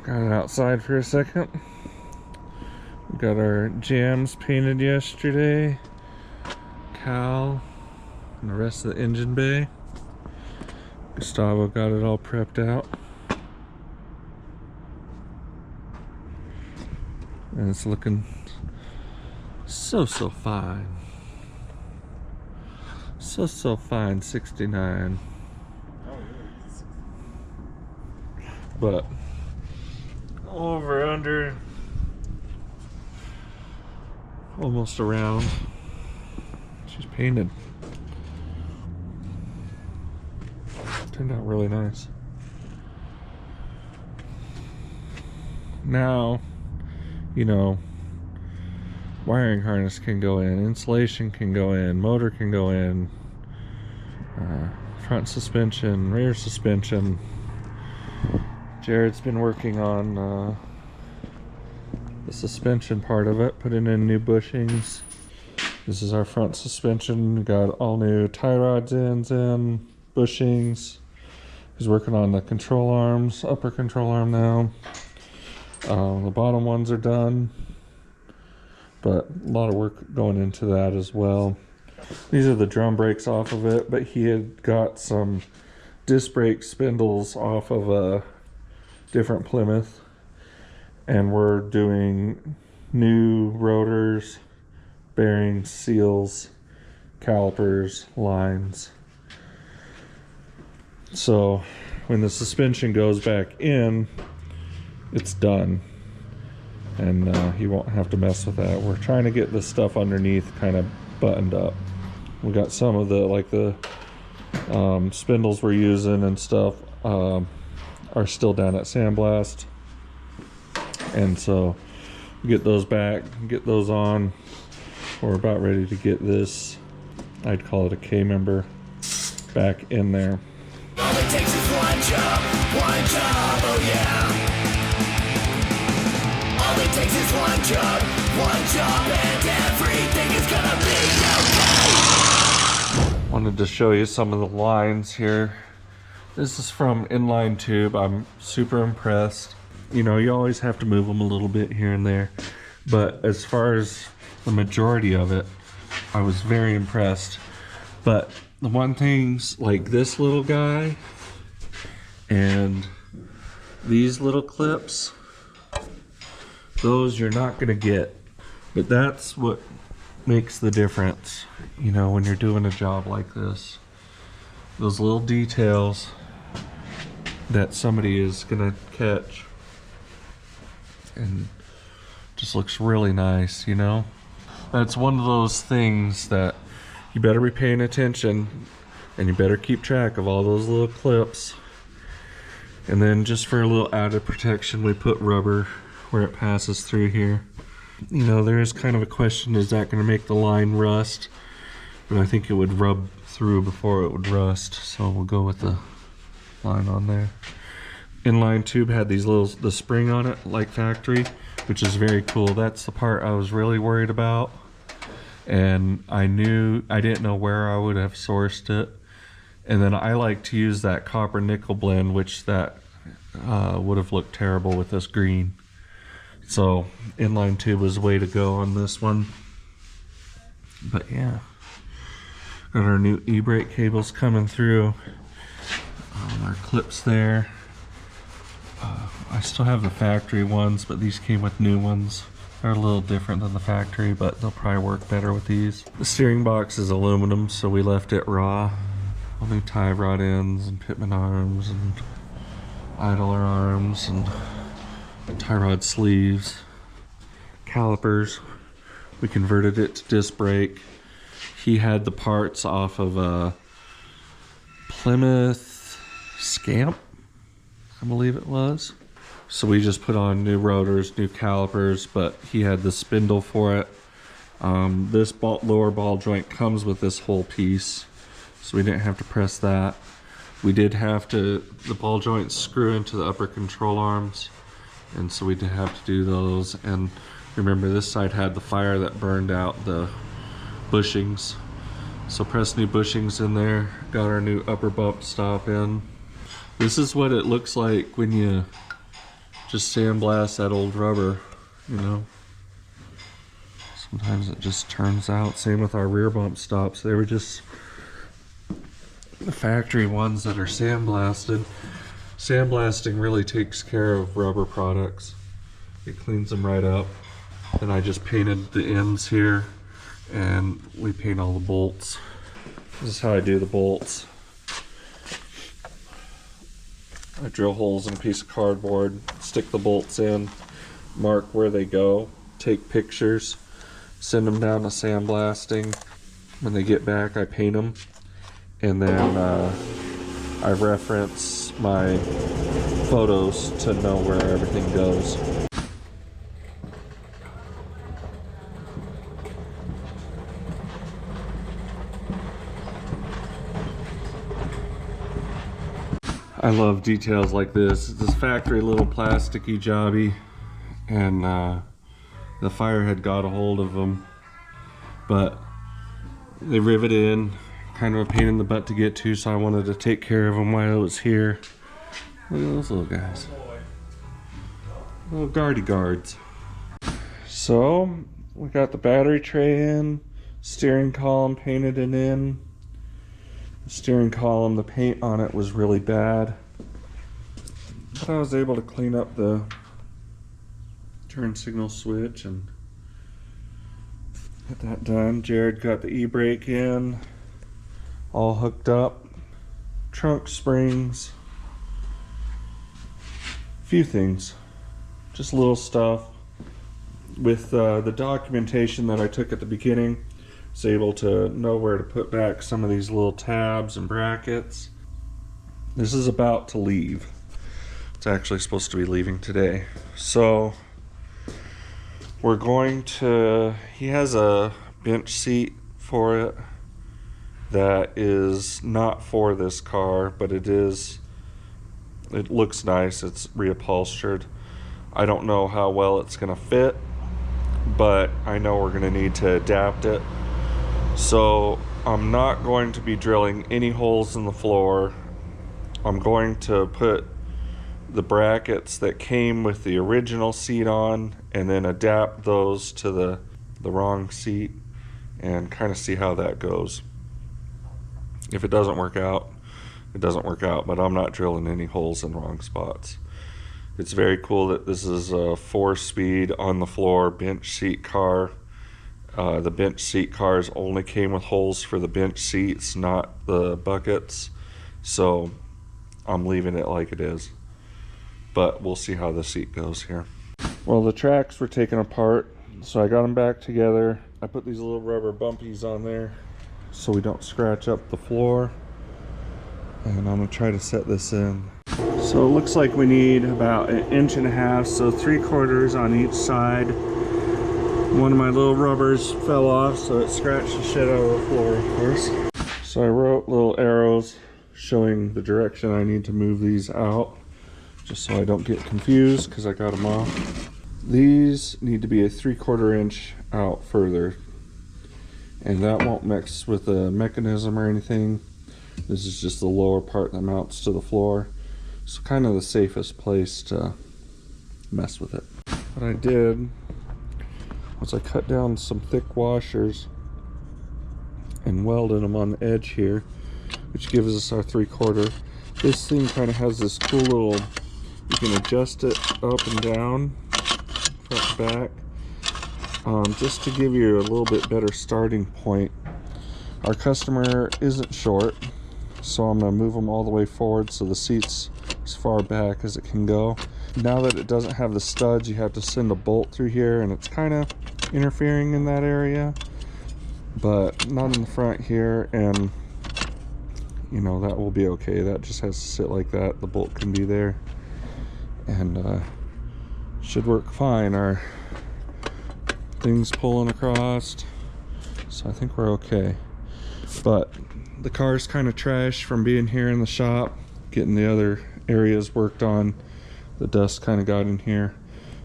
Got it outside for a second. We got our jams painted yesterday. Cal and the rest of the engine bay. Gustavo got it all prepped out. And it's looking so fine. So fine, 69. But over under almost around. She's painted. Turned out really nice. Now, you know, wiring harness can go in, insulation can go in, motor can go in, front suspension, rear suspension. Jared's been working on the suspension part of it, putting in new bushings. This is our front suspension. We got all new tie rods ends in, bushings. He's working on the control arms, upper control arm now. The bottom ones are done, but a lot of work going into that as well. These are the drum brakes off of it, but he had got some disc brake spindles off of a different Plymouth, and we're doing new rotors, bearings, seals, calipers, lines. So when the suspension goes back in, it's done, and he won't have to mess with that. We're trying to get this stuff underneath kind of buttoned up. We got some of the spindles we're using and stuff are still down at Sandblast, and so get those back, get those on. We're about ready to get this, I'd call it a K-member, back in there. All it takes is one job, oh yeah. All it takes is one job, and everything is gonna be okay. Wanted to show you some of the lines here. This is from Inline Tube. I'm super impressed. You know, you always have to move them a little bit here and there, but as far as the majority of it, I was very impressed. But the one things like this little guy and these little clips, those you're not gonna get, but that's what makes the difference, you know, when you're doing a job like this. Those little details that somebody is gonna catch, and just looks really nice, you know. That's one of those things that you better be paying attention, and you better keep track of all those little clips. And then just for a little added protection, we put rubber where it passes through here. You know, there is kind of a question, is that going to make the line rust? But I think it would rub through before it would rust, so we'll go with the line on there. Inline Tube had these the spring on it like factory, which is very cool. That's the part I was really worried about, and I didn't know where I would have sourced it. And then I like to use that copper nickel blend, which that would have looked terrible with this green. So Inline Tube was the way to go on this one. But yeah, got our new e-brake cables coming through. Our clips there. I still have the factory ones, but these came with new ones. They're a little different than the factory, but they'll probably work better with these. The steering box is aluminum, so we left it raw. All new tie rod ends and pitman arms and idler arms and tie rod sleeves. Calipers, we converted it to disc brake. He had the parts off of a Plymouth Scamp, I believe it was. So we just put on new rotors, new calipers, but he had the spindle for it. This lower ball joint comes with this whole piece, so we didn't have to press that. We did have to, the ball joints screw into the upper control arms, and so we did have to do those. And remember, this side had the fire that burned out the bushings. So press new bushings in there, got our new upper bump stop in. This is what it looks like when you just sandblast that old rubber, you know. Sometimes it just turns out. Same with our rear bump stops. They were just the factory ones that are sandblasted. Sandblasting really takes care of rubber products. It cleans them right up. Then I just painted the ends here, and we paint all the bolts. This is how I do the bolts. I drill holes in a piece of cardboard, stick the bolts in, mark where they go, take pictures, send them down to sandblasting. When they get back, I paint them, and then I reference my photos to know where everything goes. I love details like this. It's this factory little plasticky jobby, and the fire had got a hold of them, but they rivet in, kind of a pain in the butt to get to, so I wanted to take care of them while I was here. Look at those little guys. Little guardy guards. So, we got the battery tray in, steering column painted and in. The steering column, the paint on it was really bad, but I was able to clean up the turn signal switch and get that done. Jared got the e-brake in, all hooked up, trunk springs, few things, just little stuff. With the documentation that I took at the beginning, I was able to know where to put back some of these little tabs and brackets. This is about to leave. It's actually supposed to be leaving today. So we're going to, he has a bench seat for it that is not for this car, but it looks nice. It's reupholstered. I don't know how well it's gonna fit, but I know we're gonna need to adapt it. So I'm not going to be drilling any holes in the floor. I'm going to put the brackets that came with the original seat on and then adapt those to the wrong seat and kind of see how that goes. If it doesn't work out, it doesn't work out, but I'm not drilling any holes in wrong spots. It's very cool that this is a 4-speed on the floor bench seat car. The bench seat cars only came with holes for the bench seats, not the buckets. So I'm leaving it like it is. But we'll see how the seat goes here. Well, the tracks were taken apart, so I got them back together. I put these little rubber bumpies on there so we don't scratch up the floor. And I'm gonna try to set this in. So it looks like we need about 1.5 inches, so 3/4 on each side. One of my little rubbers fell off, so it scratched the shit out of the floor, of course. So I wrote little arrows showing the direction I need to move these out, just so I don't get confused, because I got them off. These need to be a 3/4 inch out further, and that won't mix with the mechanism or anything. This is just the lower part that mounts to the floor. So kind of the safest place to mess with it. What I did was I cut down some thick washers and welded them on the edge here, which gives us our 3/4. This thing kind of has this cool little, you can adjust it up and down, front to back, just to give you a little bit better starting point. Our customer isn't short, so I'm going to move them all the way forward so the seat's as far back as it can go. Now that it doesn't have the studs, you have to send a bolt through here, and it's kind of interfering in that area, but not in the front here, and you know, that will be okay. That just has to sit like that. The bolt can be there, and should work fine. Our thing's pulling across, so I think we're okay. But the car's kind of trash from being here in the shop, getting the other areas worked on. The dust kind of got in here,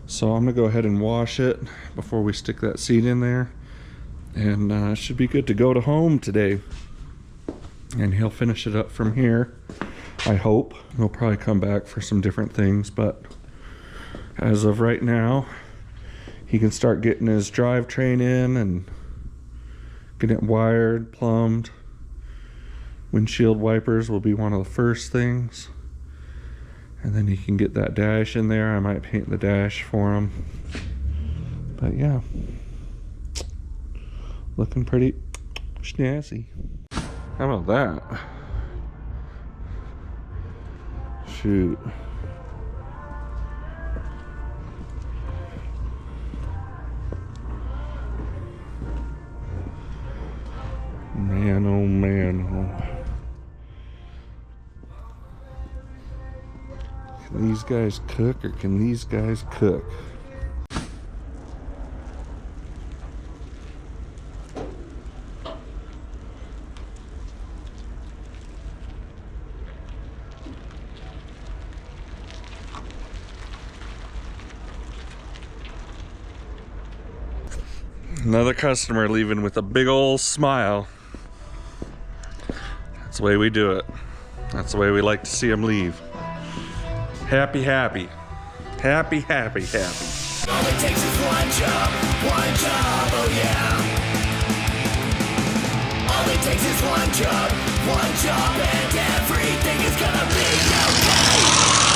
so I'm gonna go ahead and wash it before we stick that seat in there, and should be good to go to home today. And he'll finish it up from here, I hope. He'll probably come back for some different things, but as of right now, he can start getting his drivetrain in and getting it wired, plumbed. Windshield wipers will be one of the first things. And then he can get that dash in there. I might paint the dash for him. But yeah, looking pretty snazzy. How about that? Shoot. Man, oh man, oh. Can these guys cook, or can these guys cook? Another customer leaving with a big old smile. That's the way we do it. That's the way we like to see them leave. Happy, happy. Happy, happy, happy. All it takes is one job, oh yeah. All it takes is one job, and everything is gonna be okay.